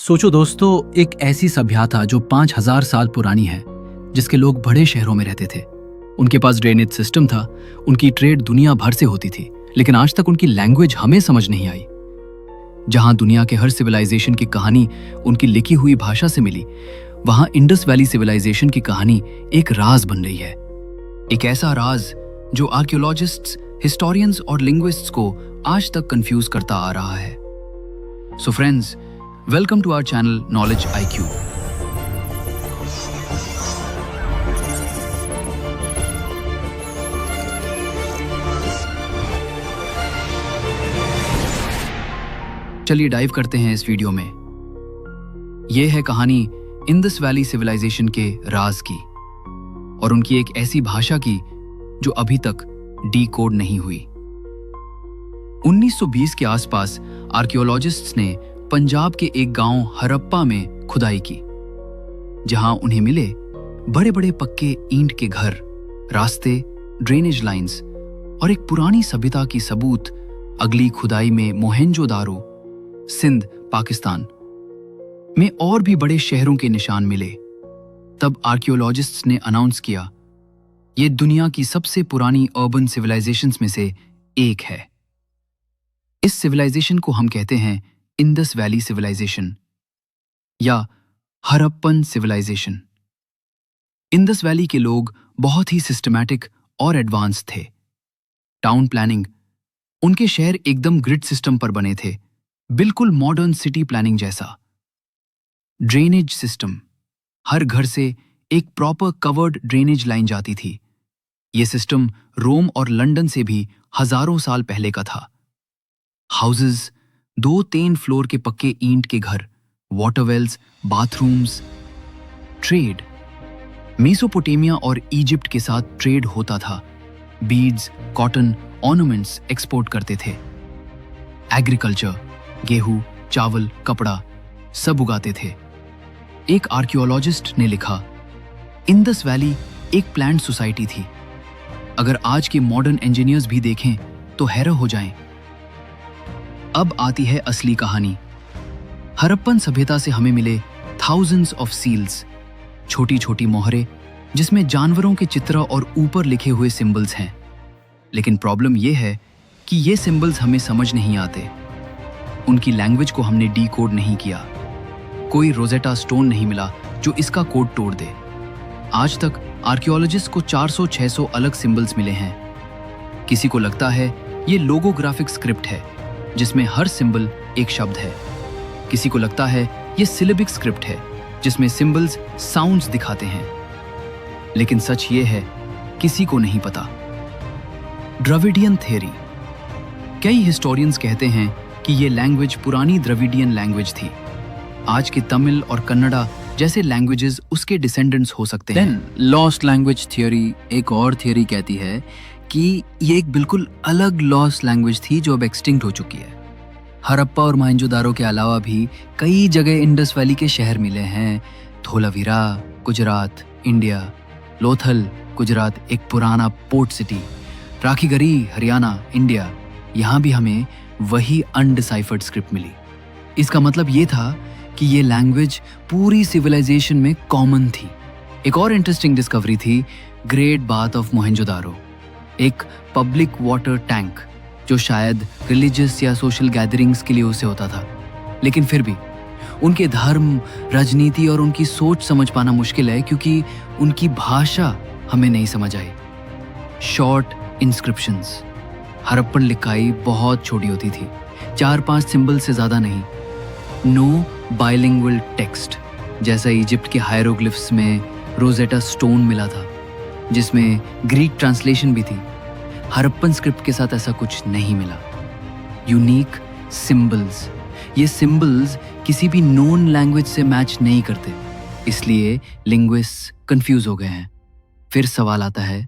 सोचो दोस्तों, एक ऐसी सभ्यता जो 5000 साल पुरानी है, जिसके लोग बड़े शहरों में रहते थे। उनके पास ड्रेनेज सिस्टम था, उनकी ट्रेड दुनिया भर से होती थी, लेकिन आज तक उनकी लैंग्वेज हमें समझ नहीं आई। जहां दुनिया के हर सिविलाइजेशन की कहानी उनकी लिखी हुई भाषा से मिली, वहां इंडस वैली सिविलाइजेशन की कहानी एक राज बन रही है। एक ऐसा राज जो आर्कियोलॉजिस्ट्स, हिस्टोरियंस और लिंग्विस्ट्स को आज तक कंफ्यूज करता आ रहा है। So friends, welcome to our channel knowledge IQ। चलिए डाइव करते हैं इस वीडियो में। यह है कहानी इंडस वैली सिविलाइजेशन के राज की और उनकी एक ऐसी भाषा की जो अभी तक डीकोड नहीं हुई। 1920 के आसपास आर्कियोलॉजिस्ट्स ने पंजाब के एक गांव हरप्पा में खुदाई की, जहां उन्हें मिले बड़े बड़े पक्के ईंट के घर, रास्ते, ड्रेनेज लाइंस और एक पुरानी सभ्यता की सबूत। अगली खुदाई में मोहेंजोदारो, सिंध, पाकिस्तान में और भी बड़े शहरों के निशान मिले। तब आर्कियोलॉजिस्ट्स ने अनाउंस किया, यह दुनिया की सबसे पुरानी अर्बन सिविलाइजेशंस में से एक है। इस सिविलाइजेशन को हम कहते हैं इंडस वैली सिविलाइजेशन या हरप्पन सिविलाइजेशन। इंडस वैली के लोग बहुत ही सिस्टमैटिक और एडवांस थे। टाउन प्लानिंग, उनके शहर एकदम ग्रिड सिस्टम पर बने थे, बिल्कुल मॉडर्न सिटी प्लानिंग जैसा। ड्रेनेज सिस्टम, हर घर से एक प्रॉपर कवर्ड ड्रेनेज लाइन जाती थी। यह सिस्टम रोम और लंदन से भी हजारों साल पहले का था। हाउसेस, 2-3 फ्लोर के पक्के ईंट के घर, वाटरवेल्स, बाथरूम्स। ट्रेड, मेसोपोटामिया और इजिप्ट के साथ ट्रेड होता था। बीड्स, कॉटन, ऑर्नामेंट्स एक्सपोर्ट करते थे। एग्रीकल्चर, गेहूं, चावल, कपड़ा सब उगाते थे। एक आर्कियोलॉजिस्ट ने लिखा, इंडस वैली एक प्लान्ड सोसाइटी थी। अगर आज के मॉडर्न इंजीनियर्स भी देखें तो हैरान हो जाएं। अब आती है असली कहानी। हरप्पन सभ्यता से हमें मिले थाउजेंड्स ऑफ सील्स, छोटी छोटी मोहरें जिसमें जानवरों के चित्र और ऊपर लिखे हुए सिंबल्स हैं। लेकिन प्रॉब्लम यह है कि ये सिंबल्स हमें समझ नहीं आते। उनकी लैंग्वेज को हमने डीकोड नहीं किया। कोई रोजेटा स्टोन नहीं मिला जो इसका कोड तोड़ दे। आज तक आर्कियोलॉजिस्ट को 400-600 अलग सिंबल्स मिले हैं। किसी को लगता है ये लोगोग्राफिक स्क्रिप्ट है, जिसमें हर सिंबल एक शब्द है। किसी को लगता है ये सिलेबिक स्क्रिप्ट है, जिसमें सिंबल्स साउंड्स दिखाते हैं। लेकिन सच ये है, किसी को नहीं पता। द्रविडियन थ्योरी, कई हिस्टोरियंस कहते हैं कि ये लैंग्वेज पुरानी द्रविडियन लैंग्वेज थी। आज के तमिल और कन्नड़ा जैसे लैंग्वेजेस उसके डिसेंडेंट्स हो सकते हैं। लॉस्ट लैंग्वेज थ्योरी, एक और थ्योरी कहती है कि ये एक बिल्कुल अलग लॉस्ट लैंग्वेज थी जो अब एक्सटिंक्ट हो चुकी है। हरप्पा और मोहेंजोदारो के अलावा भी कई जगह इंडस वैली के शहर मिले हैं। धोलावीरा, गुजरात, इंडिया। लोथल, गुजरात, एक पुराना port city. Rakhigarhi, Haryana, India. यहाँ भी हमें वही अनडिसाइफर्ड स्क्रिप्ट मिली। इसका मतलब ये था कि ये लैंग्वेज पूरी सिविलाइजेशन में कॉमन थी। एक और इंटरेस्टिंग डिस्कवरी थी ग्रेट बाथ ऑफ मोहेंजोदारो, एक पब्लिक वाटर टैंक जो शायद रिलीजियस या सोशल गैदरिंग्स के लिए उसे होता था। लेकिन फिर भी उनके धर्म, राजनीति और उनकी सोच समझ पाना मुश्किल है, क्योंकि उनकी भाषा हमें नहीं समझ आई। शॉर्ट इंस्क्रिप्शंस, हरप्पन लिखाई बहुत छोटी होती थी, 4-5 सिंबल से ज्यादा नहीं। नो बाइलिंगुअल टेक्स्ट, जैसा इजिप्ट के हायरोग्लिफ्स में रोजेटा स्टोन मिला था, जिसमें ग्रीक ट्रांसलेशन भी थी। हरप्पन स्क्रिप्ट के साथ ऐसा कुछ नहीं मिला। यूनिक सिंबल्स, ये सिंबल्स किसी भी नोन लैंग्वेज से मैच नहीं करते, इसलिए लिंग्विस्ट्स कंफ्यूज हो गए हैं। फिर सवाल आता है,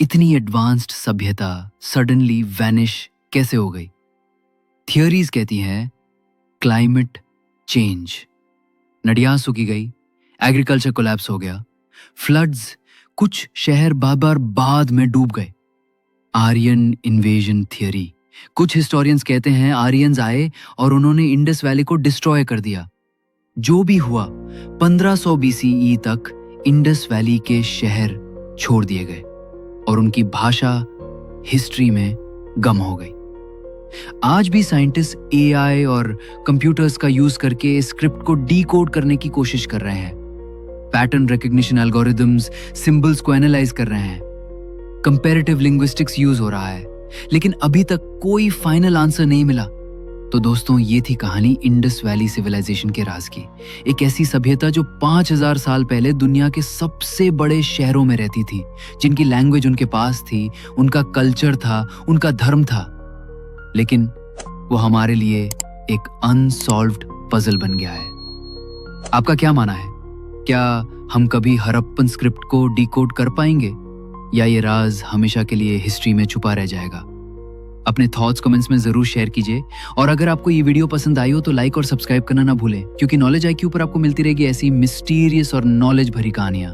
इतनी एडवांस्ड सभ्यता सडनली वैनिश कैसे हो गई? थियरीज कहती हैं क्लाइमेट चेंज, नदियां सूखी गई, एग्रीकल्चर कोलैप्स हो गया, फ्लड्स, कुछ शहर बार बाद में डूब गए। आर्यन इन्वेजन थियरी, कुछ हिस्टोरियंस कहते हैं आर्यंस आए और उन्होंने इंडस वैली को डिस्ट्रॉय कर दिया। जो भी हुआ 1500 BCE तक इंडस वैली के शहर छोड़ दिए गए और उनकी भाषा हिस्ट्री में गम हो गई। आज भी साइंटिस्ट AI और कंप्यूटर्स का यूज करके स्क्रिप्ट को डीकोड करने की कोशिश कर रहे हैं। पैटर्न रिकग्निशन एल्गोरिदम्स सिंबल्स को एनालाइज कर रहे हैं। कंपैरेटिव लिंग्विस्टिक्स यूज हो रहा है, लेकिन अभी तक कोई फाइनल आंसर नहीं मिला। तो दोस्तों, ये थी कहानी इंडस वैली सिविलाइजेशन के राज की। एक ऐसी सभ्यता जो 5000 साल पहले दुनिया के सबसे बड़े शहरों में रहती थी, जिनकी लैंग्वेज उनके पास थी, उनका कल्चर था, उनका धर्म था, लेकिन वो हमारे लिए एक अनसॉल्व्ड पजल बन गया है। आपका क्या मानना है? क्या हम कभी हड़प्पन स्क्रिप्ट को डिकोड कर पाएंगे, या ये राज हमेशा के लिए हिस्ट्री में छुपा रह जाएगा? अपने थॉट्स कमेंट्स में जरूर शेयर कीजिए, और अगर आपको ये वीडियो पसंद आई हो तो लाइक और सब्सक्राइब करना ना भूलें, क्योंकि नॉलेज IQ पर आपको मिलती रहेगी ऐसी मिस्टीरियस और नॉलेज भरी कहानियां।